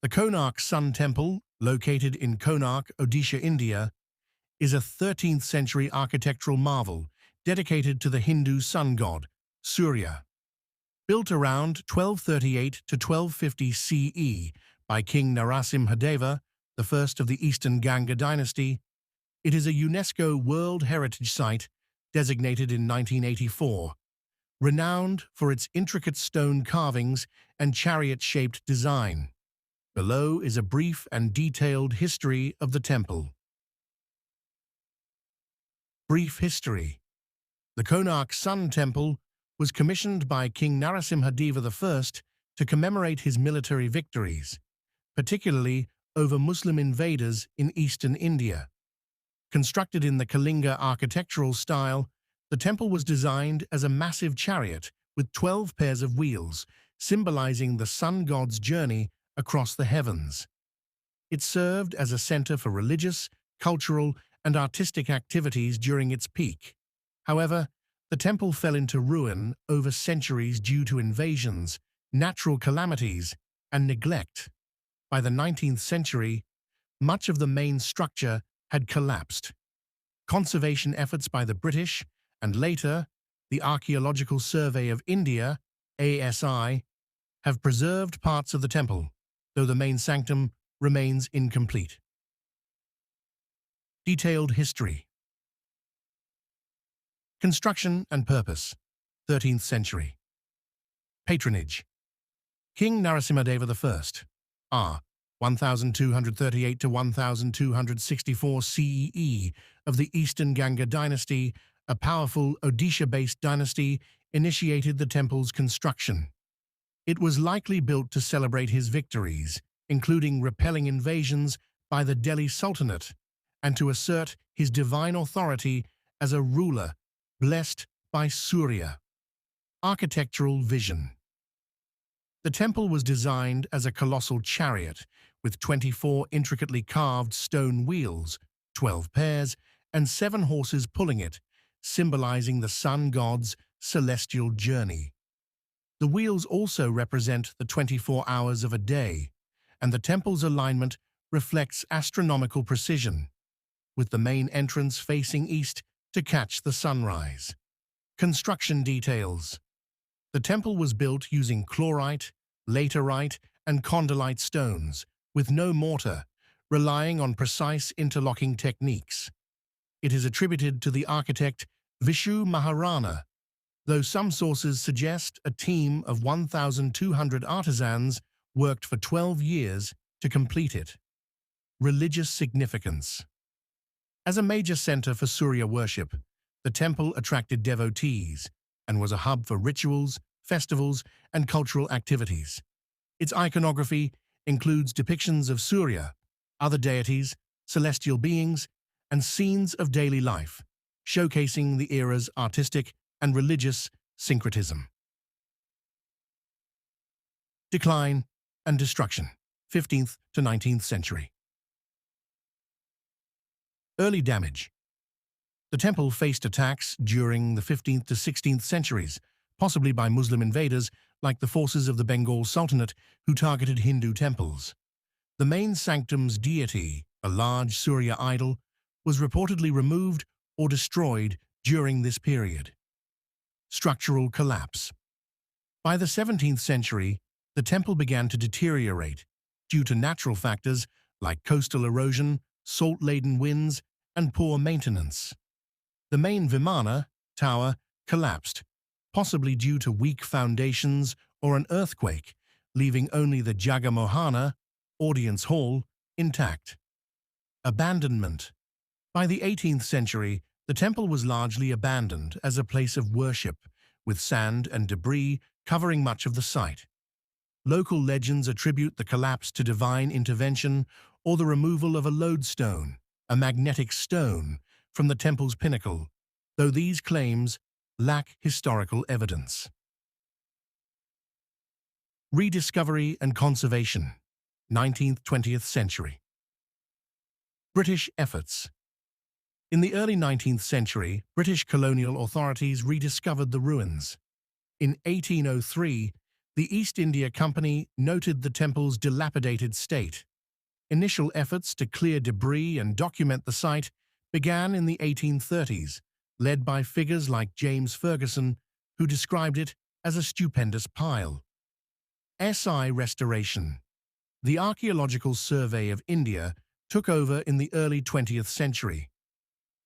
The Konark Sun Temple, located in Konark, Odisha, India, is a 13th century architectural marvel dedicated to the Hindu sun god, Surya. Built around 1238 to 1250 CE by King Narasimhadeva, the first of the Eastern Ganga dynasty, it is a UNESCO World Heritage Site designated in 1984, renowned for its intricate stone carvings and chariot-shaped design. Below is a brief and detailed history of the temple. Brief history. The Konark Sun Temple was commissioned by King Narasimhadeva I to commemorate his military victories, particularly over Muslim invaders in eastern India. Constructed in the Kalinga architectural style, the temple was designed as a massive chariot with 12 pairs of wheels, symbolizing the sun god's journey across the heavens. It served as a center for religious, cultural, and artistic activities during its peak. However, the temple fell into ruin over centuries due to invasions, natural calamities, and neglect. By the 19th century, much of the main structure had collapsed. Conservation efforts by the British, and later, the Archaeological Survey of India, ASI, have preserved parts of the temple, though the main sanctum remains incomplete. Detailed history. Construction and purpose, 13th century. Patronage. King Narasimhadeva I, R. 1238 to 1264 CE of the Eastern Ganga dynasty, a powerful Odisha-based dynasty, initiated the temple's construction. It was likely built to celebrate his victories, including repelling invasions by the Delhi Sultanate, and to assert his divine authority as a ruler blessed by Surya. Architectural vision. The temple was designed as a colossal chariot with 24 intricately carved stone wheels, 12 pairs, and 7 horses pulling it, symbolizing the sun god's celestial journey. The wheels also represent the 24 hours of a day, and the temple's alignment reflects astronomical precision, with the main entrance facing east to catch the sunrise. Construction details. The temple was built using chlorite, laterite, and condylite stones, with no mortar, relying on precise interlocking techniques. It is attributed to the architect Vishu Maharana, though some sources suggest a team of 1,200 artisans worked for 12 years to complete it. Religious significance. As a major center for Surya worship, the temple attracted devotees and was a hub for rituals, festivals, and cultural activities. Its iconography includes depictions of Surya, other deities, celestial beings, and scenes of daily life, showcasing the era's artistic and religious syncretism. Decline and destruction, 15th to 19th century. Early damage. The temple faced attacks during the 15th to 16th centuries, possibly by Muslim invaders like the forces of the Bengal Sultanate who targeted Hindu temples. The main sanctum's deity, a large Surya idol, was reportedly removed or destroyed during this period. Structural collapse. By the 17th century, the temple began to deteriorate due to natural factors like coastal erosion, salt-laden winds, and poor maintenance. The main Vimana tower collapsed, possibly due to weak foundations or an earthquake, leaving only the Jagamohana, audience hall, intact. Abandonment. By the 18th century, the temple was largely abandoned as a place of worship, with sand and debris covering much of the site. Local legends attribute the collapse to divine intervention or the removal of a lodestone, a magnetic stone, from the temple's pinnacle, though these claims lack historical evidence. Rediscovery and conservation, 19th-20th century. British efforts. In the early 19th century, British colonial authorities rediscovered the ruins. In 1803, The East India Company noted the temple's dilapidated state. Initial efforts to clear debris and document the site began in the 1830s, led by figures like James Ferguson, who described it as a stupendous pile. SI restoration. The Archaeological Survey of India took over in the early 20th century,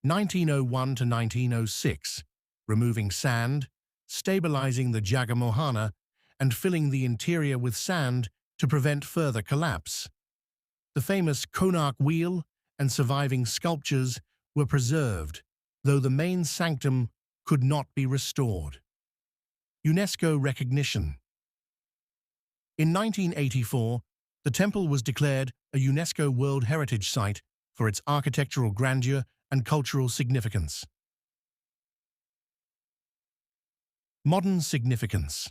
1901 to 1906, removing sand, stabilizing the Jagamohana, and filling the interior with sand to prevent further collapse. The famous Konark wheel and surviving sculptures were preserved, though the main sanctum could not be restored. UNESCO recognition. In 1984, the temple was declared a UNESCO World Heritage Site for its architectural grandeur and cultural significance. Modern significance.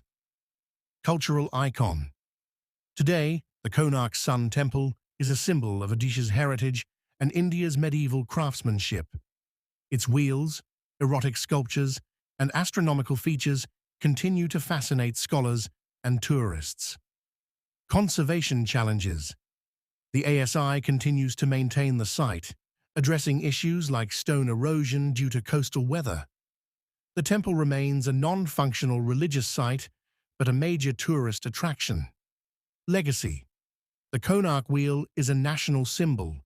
Cultural icon. Today, the Konark Sun Temple is a symbol of Odisha's heritage and India's medieval craftsmanship. Its wheels, erotic sculptures, and astronomical features continue to fascinate scholars and tourists. Conservation challenges. The ASI continues to maintain the site, addressing issues like stone erosion due to coastal weather. The temple remains a non-functional religious site, but a major tourist attraction. Legacy. The Konark wheel is a national symbol,